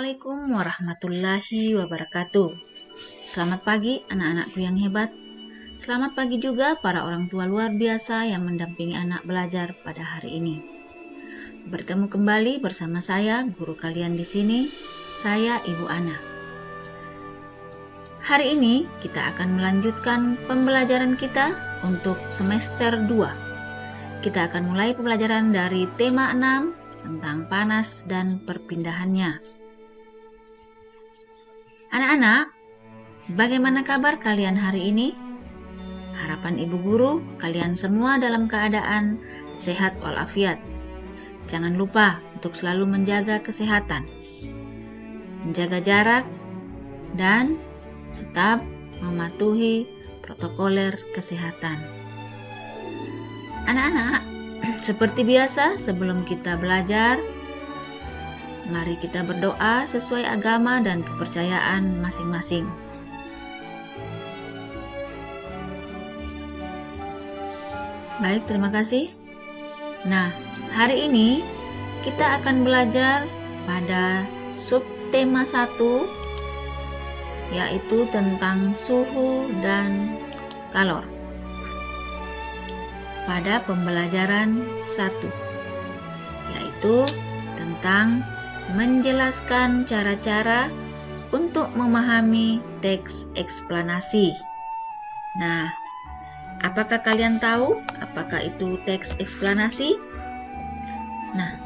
Assalamualaikum warahmatullahi wabarakatuh. Selamat pagi anak-anakku yang hebat. Selamat pagi juga para orang tua luar biasa yang mendampingi anak belajar pada hari ini. Bertemu kembali bersama saya, guru kalian di sini, saya Ibu Ana. Hari ini kita akan melanjutkan pembelajaran kita untuk semester 2. Kita akan mulai pembelajaran dari tema 6 tentang panas dan perpindahannya. Anak-anak, bagaimana kabar kalian hari ini? Harapan ibu guru, kalian semua dalam keadaan sehat walafiat. Jangan lupa untuk selalu menjaga kesehatan, menjaga jarak, dan tetap mematuhi protokoler kesehatan. Anak-anak, seperti biasa sebelum kita belajar, mari kita berdoa sesuai agama dan kepercayaan masing-masing. Baik, terima kasih. Nah, hari ini kita akan belajar pada subtema 1, yaitu tentang suhu dan kalor. Pada pembelajaran 1, yaitu tentang menjelaskan cara-cara untuk memahami teks eksplanasi. Nah, apakah kalian tahu apakah itu teks eksplanasi? Nah,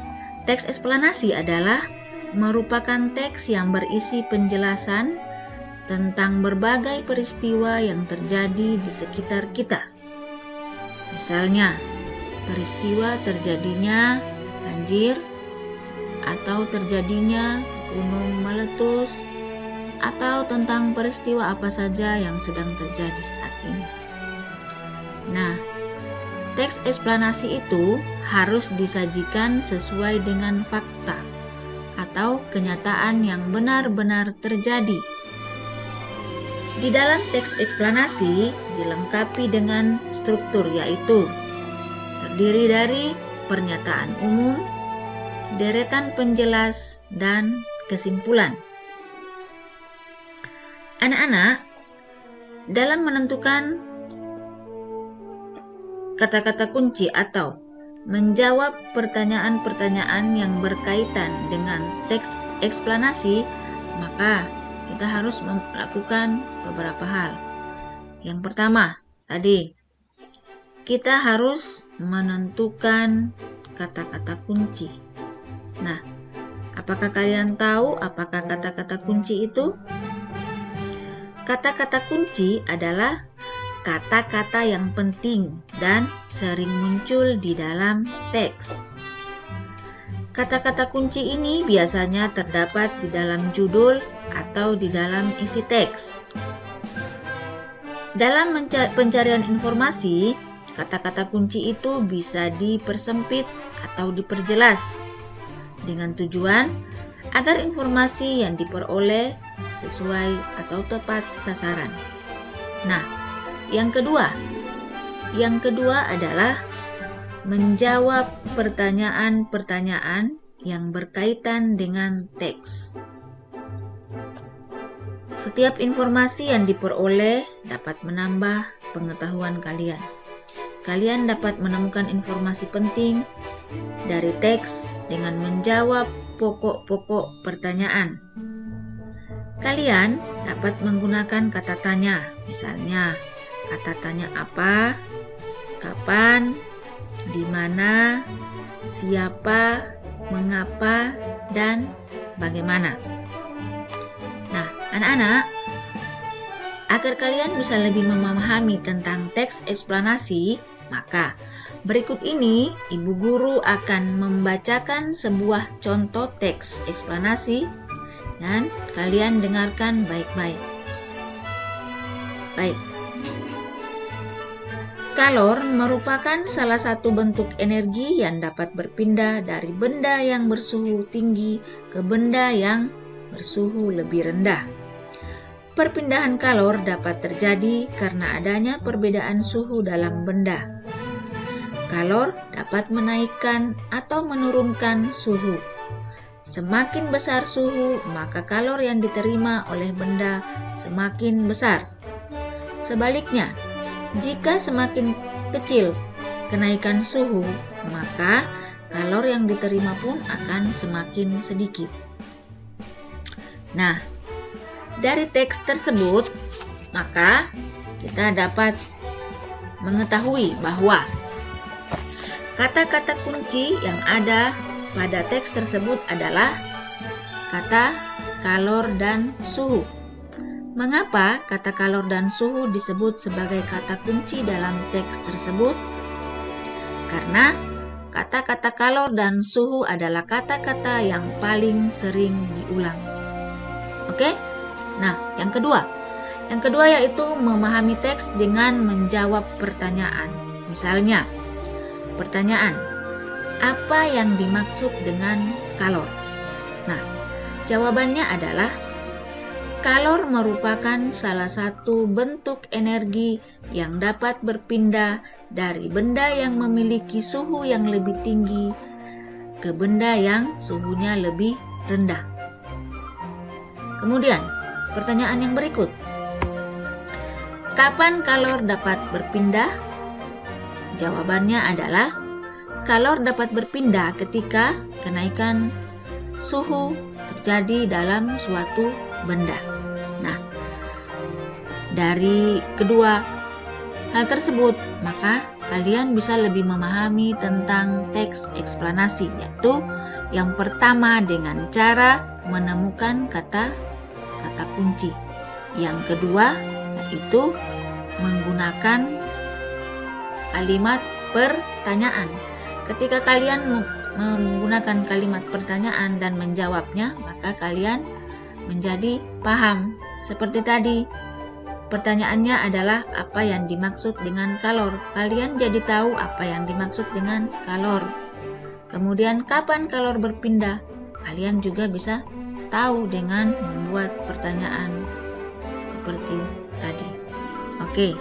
teks eksplanasi adalah merupakan teks yang berisi penjelasan tentang berbagai peristiwa yang terjadi di sekitar kita. Misalnya, peristiwa terjadinya banjir, atau terjadinya gunung meletus, atau tentang peristiwa apa saja yang sedang terjadi saat ini. Nah, teks eksplanasi itu harus disajikan sesuai dengan fakta atau kenyataan yang benar-benar terjadi. Di dalam teks eksplanasi dilengkapi dengan struktur, yaitu terdiri dari pernyataan umum, deretan penjelas, dan kesimpulan. Anak-anak, dalam menentukan kata-kata kunci atau menjawab pertanyaan-pertanyaan yang berkaitan dengan teks eksplanasi, maka kita harus melakukan beberapa hal. Yang pertama, tadi kita harus menentukan kata-kata kunci. Nah, apakah kalian tahu apakah kata-kata kunci itu? Kata-kata kunci adalah kata-kata yang penting dan sering muncul di dalam teks. Kata-kata kunci ini biasanya terdapat di dalam judul atau di dalam isi teks. Dalam pencarian informasi, kata-kata kunci itu bisa dipersempit atau diperjelas dengan tujuan agar informasi yang diperoleh sesuai atau tepat sasaran. Nah, yang kedua adalah menjawab pertanyaan-pertanyaan yang berkaitan dengan teks. Setiap informasi yang diperoleh dapat menambah pengetahuan kalian. Kalian dapat menemukan informasi penting dari teks dengan menjawab pokok-pokok pertanyaan. Kalian dapat menggunakan kata tanya, misalnya kata tanya apa, kapan, di mana, siapa, mengapa, dan bagaimana. Nah, anak-anak, agar kalian bisa lebih memahami tentang teks eksplanasi, maka berikut ini ibu guru akan membacakan sebuah contoh teks eksplanasi dan kalian dengarkan baik-baik. Baik. Kalor merupakan salah satu bentuk energi yang dapat berpindah dari benda yang bersuhu tinggi ke benda yang bersuhu lebih rendah. Perpindahan kalor dapat terjadi karena adanya perbedaan suhu dalam benda. Kalor dapat menaikkan atau menurunkan suhu. semakin besar suhu, maka kalor yang diterima oleh benda semakin besar. Sebaliknya, jika semakin kecil kenaikan suhu, maka kalor yang diterima pun akan semakin sedikit. Nah, dari teks tersebut, maka kita dapat mengetahui bahwa kata-kata kunci yang ada pada teks tersebut adalah kata kalor dan suhu. Mengapa kata kalor dan suhu disebut sebagai kata kunci dalam teks tersebut? Karena kata-kata kalor dan suhu adalah kata-kata yang paling sering diulang. Oke? Nah, yang kedua yaitu memahami teks dengan menjawab pertanyaan. Misalnya, pertanyaan, apa yang dimaksud dengan kalor? Nah, jawabannya adalah kalor merupakan salah satu bentuk energi yang dapat berpindah dari benda yang memiliki suhu yang lebih tinggi ke benda yang suhunya lebih rendah. Kemudian, pertanyaan yang berikut. Kapan kalor dapat berpindah? Jawabannya adalah kalor dapat berpindah ketika kenaikan suhu terjadi dalam suatu benda. Nah, dari kedua hal tersebut, maka kalian bisa lebih memahami tentang teks eksplanasi, yaitu yang pertama dengan cara menemukan kata-kata kunci. Yang kedua yaitu menggunakan kalimat pertanyaan. Ketika kalian menggunakan kalimat pertanyaan dan menjawabnya, maka kalian menjadi paham. Seperti tadi, pertanyaannya adalah apa yang dimaksud dengan kalor. Kalian jadi tahu apa yang dimaksud dengan kalor. Kemudian kapan kalor berpindah? Kalian juga bisa tahu dengan membuat pertanyaan seperti tadi. Oke,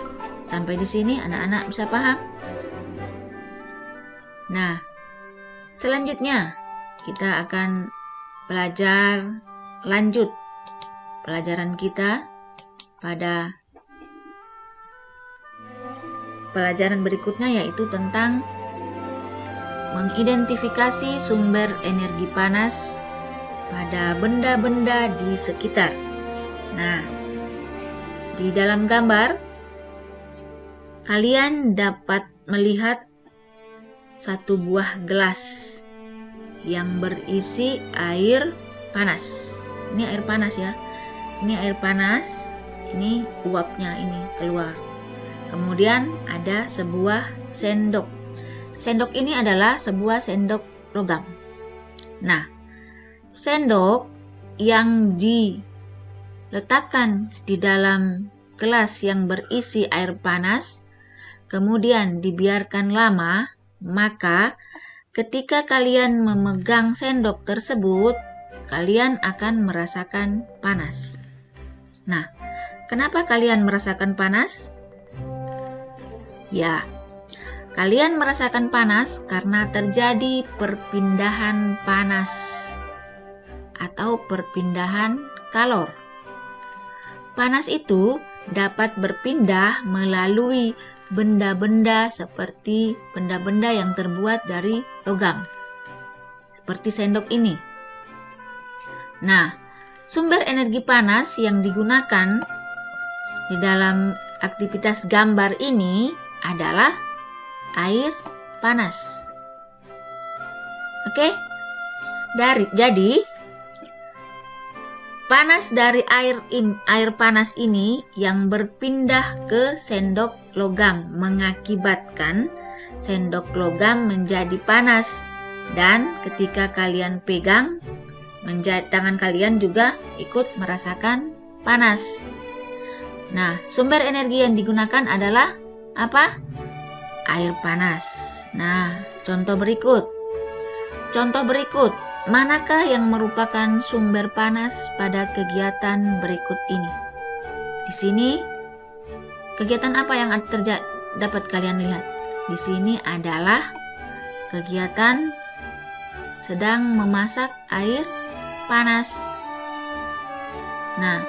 sampai di sini anak-anak bisa paham? Nah, selanjutnya kita akan belajar lanjut pelajaran kita pada pelajaran berikutnya, yaitu tentang mengidentifikasi sumber energi panas pada benda-benda di sekitar. Nah, di dalam gambar kalian dapat melihat satu buah gelas yang berisi air panas. Ini air panas ya. Ini air panas. Ini uapnya ini keluar. Kemudian ada sebuah sendok. Sendok ini adalah sebuah sendok logam. Nah, sendok yang diletakkan di dalam gelas yang berisi air panas, kemudian dibiarkan lama, maka ketika kalian memegang sendok tersebut, kalian akan merasakan panas. Nah, kenapa kalian merasakan panas? Ya, kalian merasakan panas karena terjadi perpindahan panas atau perpindahan kalor. Panas itu dapat berpindah melalui benda-benda seperti benda-benda yang terbuat dari logam, seperti sendok ini. Nah, sumber energi panas yang digunakan di dalam aktivitas gambar ini adalah air panas. Oke? Jadi panas dari air panas ini yang berpindah ke sendok logam mengakibatkan sendok logam menjadi panas, dan ketika kalian pegang, tangan kalian juga ikut merasakan panas. Nah, sumber energi yang digunakan adalah apa? Air panas. Nah, contoh berikut. Manakah yang merupakan sumber panas pada kegiatan berikut ini? Di sini, kegiatan apa yang dapat kalian lihat? Di sini adalah kegiatan sedang memasak air panas. Nah,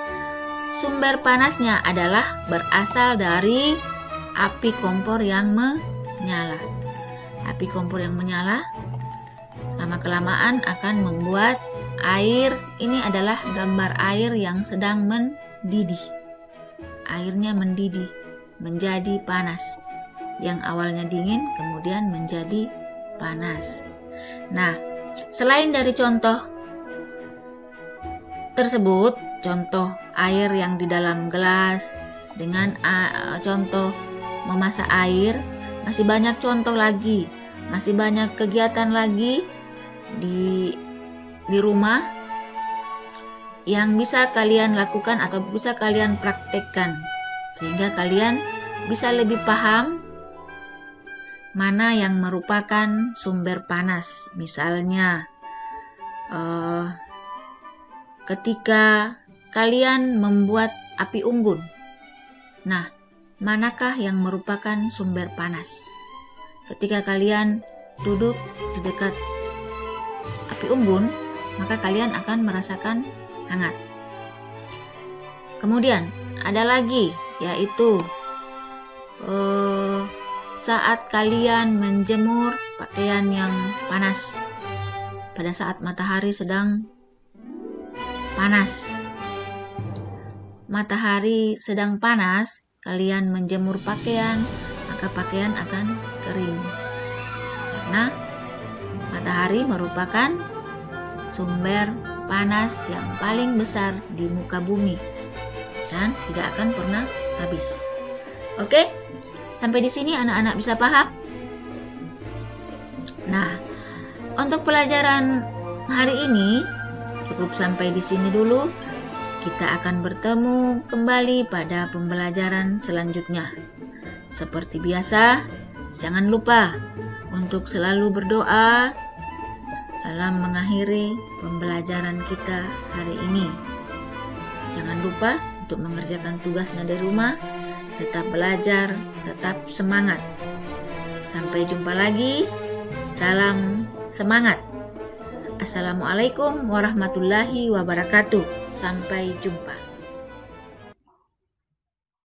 sumber panasnya adalah berasal dari api kompor yang menyala. Api kompor yang menyala lama-kelamaan akan membuat air, ini adalah gambar air yang sedang mendidih. Airnya mendidih, menjadi panas. Yang awalnya dingin, kemudian menjadi panas. Nah, selain dari contoh tersebut, contoh air yang di dalam gelas, dengan contoh memasak air, masih banyak contoh lagi, masih banyak kegiatan lagi di rumah yang bisa kalian lakukan atau bisa kalian praktekkan, sehingga kalian bisa lebih paham mana yang merupakan sumber panas. Misalnya ketika kalian membuat api unggun, nah, manakah yang merupakan sumber panas? Ketika kalian duduk di dekat api unggun, maka kalian akan merasakan hangat. Kemudian ada lagi, yaitu saat kalian menjemur pakaian yang panas pada saat matahari sedang panas. Matahari sedang panas, kalian menjemur pakaian, maka pakaian akan kering. Karena matahari merupakan sumber panas yang paling besar di muka bumi dan tidak akan pernah habis. Oke, sampai di sini anak-anak bisa paham? Nah, untuk pelajaran hari ini cukup sampai di sini dulu. Kita akan bertemu kembali pada pembelajaran selanjutnya. Seperti biasa, jangan lupa untuk selalu berdoa dalam mengakhiri pembelajaran kita hari ini. Jangan lupa untuk mengerjakan tugasnya di rumah, tetap belajar, tetap semangat. Sampai jumpa lagi. Salam semangat. Assalamualaikum warahmatullahi wabarakatuh. Sampai jumpa.